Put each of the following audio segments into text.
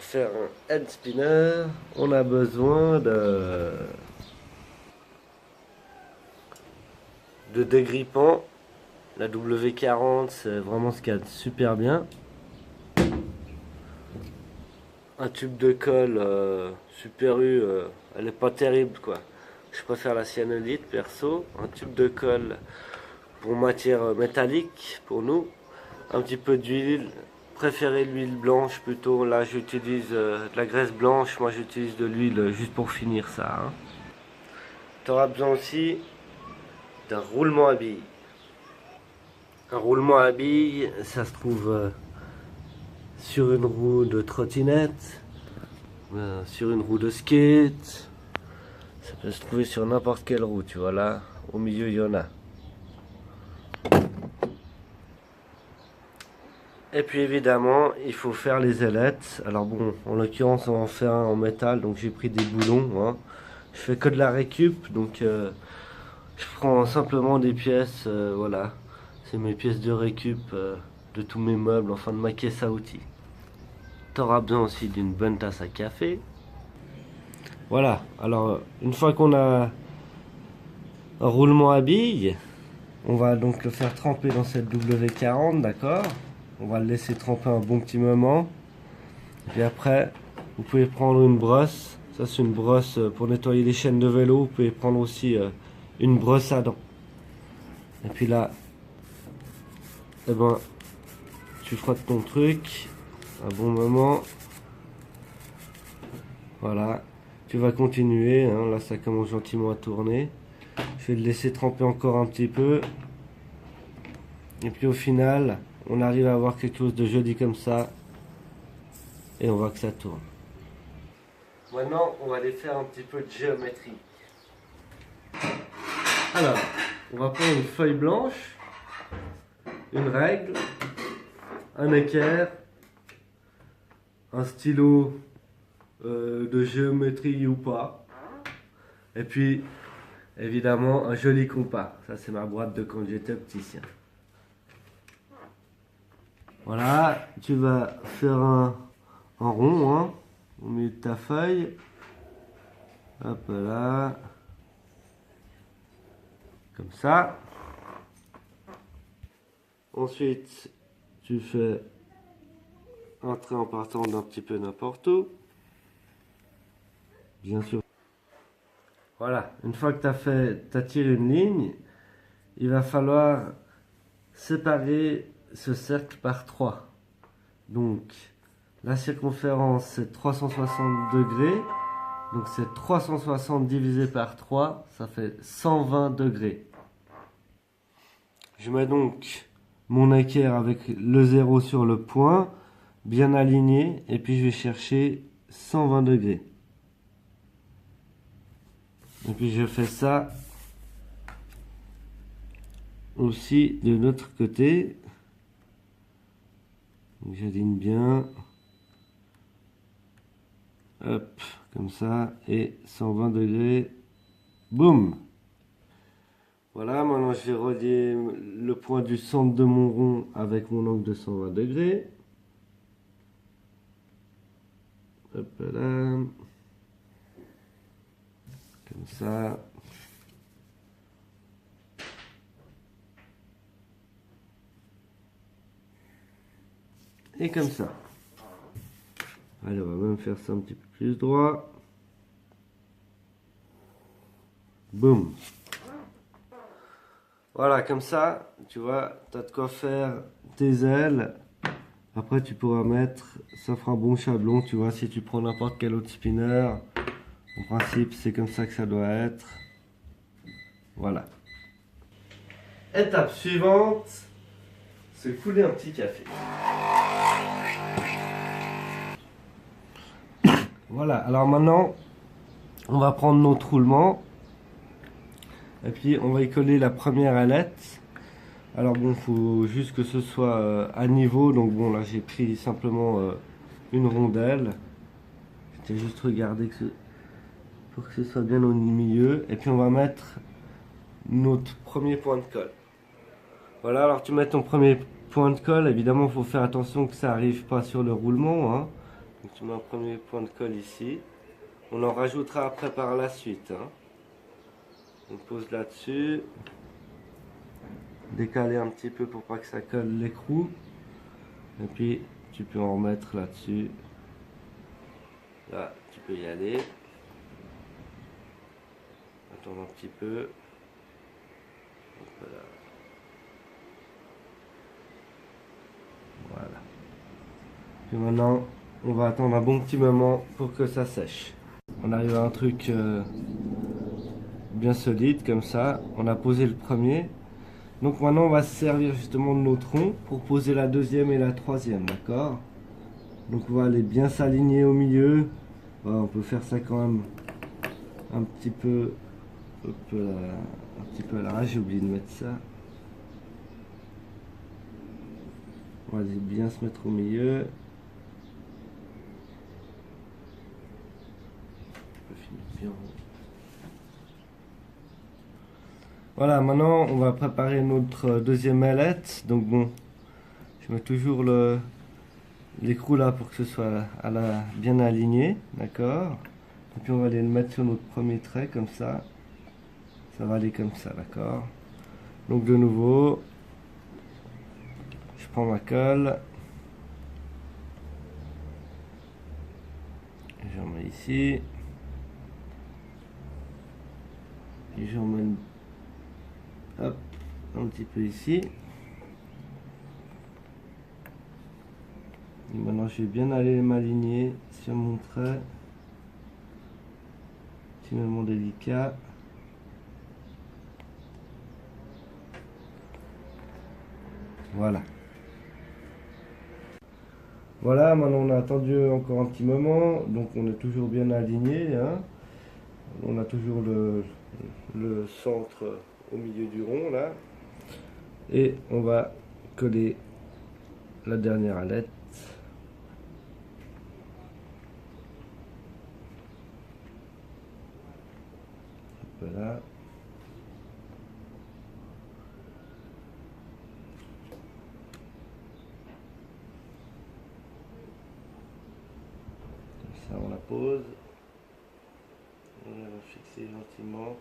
faire un head spinner, on a besoin de dégrippant. La W40, c'est vraiment ce qu'il y a de super bien. Un tube de colle Super U, elle est pas terrible quoi. Je préfère la cyanolite perso. Un tube de colle pour matière métallique pour nous. Un petit peu d'huile. Préférez l'huile blanche plutôt. Là j'utilise de la graisse blanche. Moi j'utilise de l'huile juste pour finir ça. Hein. Tu auras besoin aussi d'un roulement à billes. Un roulement à billes, ça se trouve sur une roue de trottinette, sur une roue de skate. Ça peut se trouver sur n'importe quelle roue, tu vois là, au milieu il y en a. Et puis évidemment, il faut faire les ailettes. Alors bon, en l'occurrence on va en faire un en métal, donc j'ai pris des boulons. Hein. Je fais que de la récup, donc je prends simplement des pièces, voilà. C'est mes pièces de récup de tous mes meubles, enfin de ma caisse à outils. Tu auras besoin aussi d'une bonne tasse à café. Voilà, alors une fois qu'on a un roulement à billes, on va donc le faire tremper dans cette W40, d'accord? On va le laisser tremper un bon petit moment. Et puis après, vous pouvez prendre une brosse. Ça c'est une brosse pour nettoyer les chaînes de vélo. Vous pouvez prendre aussi une brosse à dents. Et puis là, eh ben, tu frottes ton truc un bon moment. Voilà, tu vas continuer. Hein. Là, ça commence gentiment à tourner. Je vais le laisser tremper encore un petit peu. Et puis au final, on arrive à avoir quelque chose de joli comme ça. Et on voit que ça tourne. Maintenant, on va aller faire un petit peu de géométrie. Alors, on va prendre une feuille blanche, une règle, un équerre, un stylo de géométrie ou pas. Et puis, évidemment, un joli compas. Ça, c'est ma boîte de quand j'étais opticien. Voilà, tu vas faire un rond, hein, au milieu de ta feuille. Hop là. Comme ça. Ensuite, tu fais un trait en partant d'un petit peu n'importe où. Bien sûr. Voilà, une fois que tu as tiré une ligne, il va falloir séparer ce cercle par 3. Donc, la circonférence c'est 360 degrés. Donc c'est 360 divisé par 3, ça fait 120 degrés. Je mets donc mon équerre avec le 0 sur le point, bien aligné, et puis je vais chercher 120 degrés. Et puis je fais ça aussi de l'autre côté. J'aligne bien. Hop, comme ça, et 120 degrés. Boum! Voilà, maintenant je vais relier le point du centre de mon rond avec mon angle de 120 degrés. Hop là. Comme ça. Et comme ça. Allez, on va même faire ça un petit peu plus droit. Boum. Voilà, comme ça, tu vois, tu as de quoi faire tes ailes. Après, tu pourras mettre, ça fera un bon chablon, tu vois, si tu prends n'importe quel autre spinner. En principe, c'est comme ça que ça doit être. Voilà. Étape suivante, c'est couler un petit café. Voilà, alors maintenant, on va prendre notre roulement. Et puis, on va y coller la première ailette. Alors bon, il faut juste que ce soit à niveau. Donc bon, là, j'ai pris simplement une rondelle. Je vais juste regarder pour que ce soit bien au milieu. Et puis, on va mettre notre premier point de colle. Voilà, alors tu mets ton premier point de colle. Évidemment, il faut faire attention que ça n'arrive pas sur le roulement. Hein. Donc tu mets un premier point de colle ici. On en rajoutera après par la suite, hein. On pose là-dessus. Décaler un petit peu pour pas que ça colle l'écrou. Et puis tu peux en remettre là-dessus. Là, tu peux y aller. Attends un petit peu. Voilà. Voilà. Puis maintenant, on va attendre un bon petit moment pour que ça sèche. On arrive à un truc bien solide comme ça. On a posé le premier. Donc maintenant, on va se servir justement de nos troncs pour poser la deuxième et la troisième, d'accord? Donc on va aller bien s'aligner au milieu. Voilà, on peut faire ça quand même un petit peu, un petit peu à l'arrache. J'ai oublié de mettre ça. On va bien se mettre au milieu. Voilà, maintenant on va préparer notre deuxième ailette. Donc bon, je mets toujours l'écrou là pour que ce soit bien aligné, d'accord? Et puis on va aller le mettre sur notre premier trait comme ça. Ça va aller comme ça, d'accord? Donc de nouveau, je prends ma colle. J'en mets ici. Puis j'en mets hop, un petit peu ici. Et maintenant je vais bien aller m'aligner sur mon trait. Petit moment délicat. Voilà. Voilà, maintenant on a attendu encore un petit moment, donc on est toujours bien aligné, hein. On a toujours le centre au milieu du rond là. Et on va coller la dernière ailette. Voilà. Comme ça on la pose. On va fixer gentiment.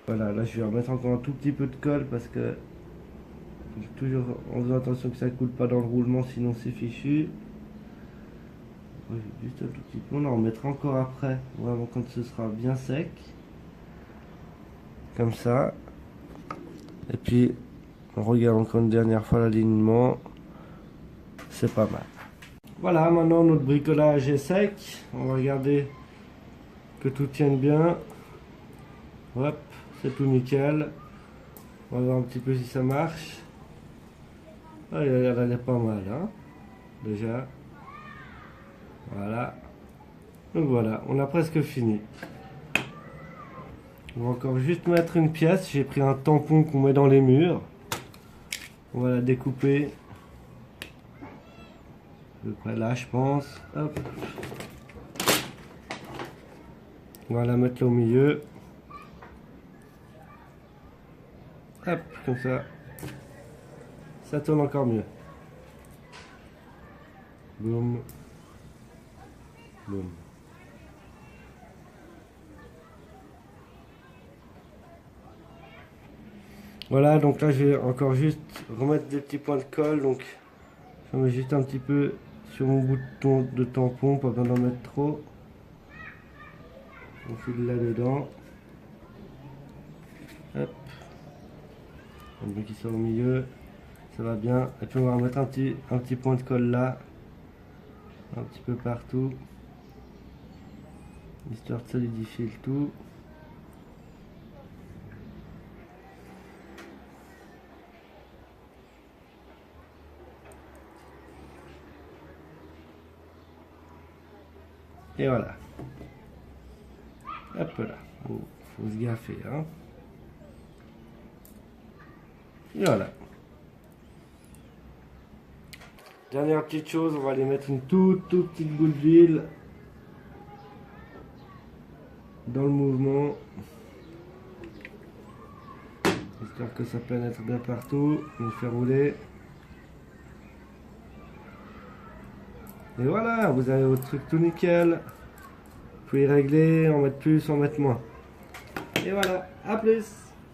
Voilà, là je vais remettre encore un tout petit peu de colle parce que toujours en faisant attention que ça ne coule pas dans le roulement, sinon c'est fichu. Juste un tout petit peu, on en remettra encore après, vraiment quand ce sera bien sec. Comme ça. Et puis on regarde encore une dernière fois l'alignement. C'est pas mal. Voilà, maintenant notre bricolage est sec. On va regarder que tout tienne bien. Hop, c'est tout nickel. On va voir un petit peu si ça marche. Ah, elle est pas mal, hein, déjà. Voilà. Donc voilà, on a presque fini. On va encore juste mettre une pièce. J'ai pris un tampon qu'on met dans les murs. On va la découper. À peu près là, je pense. Hop. On va la mettre là au milieu. Hop, comme ça. Ça tourne encore mieux. Boum. Boum. Voilà, donc là je vais encore juste remettre des petits points de colle. Donc je mets juste un petit peu sur mon bouton de tampon, pas besoin d'en mettre trop. On file là-dedans. Hop. On veut qu'il soit au milieu. Ça va bien. Et puis on va remettre un petit point de colle là. Un petit peu partout. Histoire de solidifier le tout. Et voilà. Hop là. Faut se gaffer, hein. Et voilà. Dernière petite chose, on va aller mettre une toute petite boule d'huile dans le mouvement, J'espère que ça pénètre bien partout. On fait rouler. Et voilà, vous avez votre truc tout nickel. Vous pouvez régler, en mettre plus, en mettre moins. Et voilà, à plus!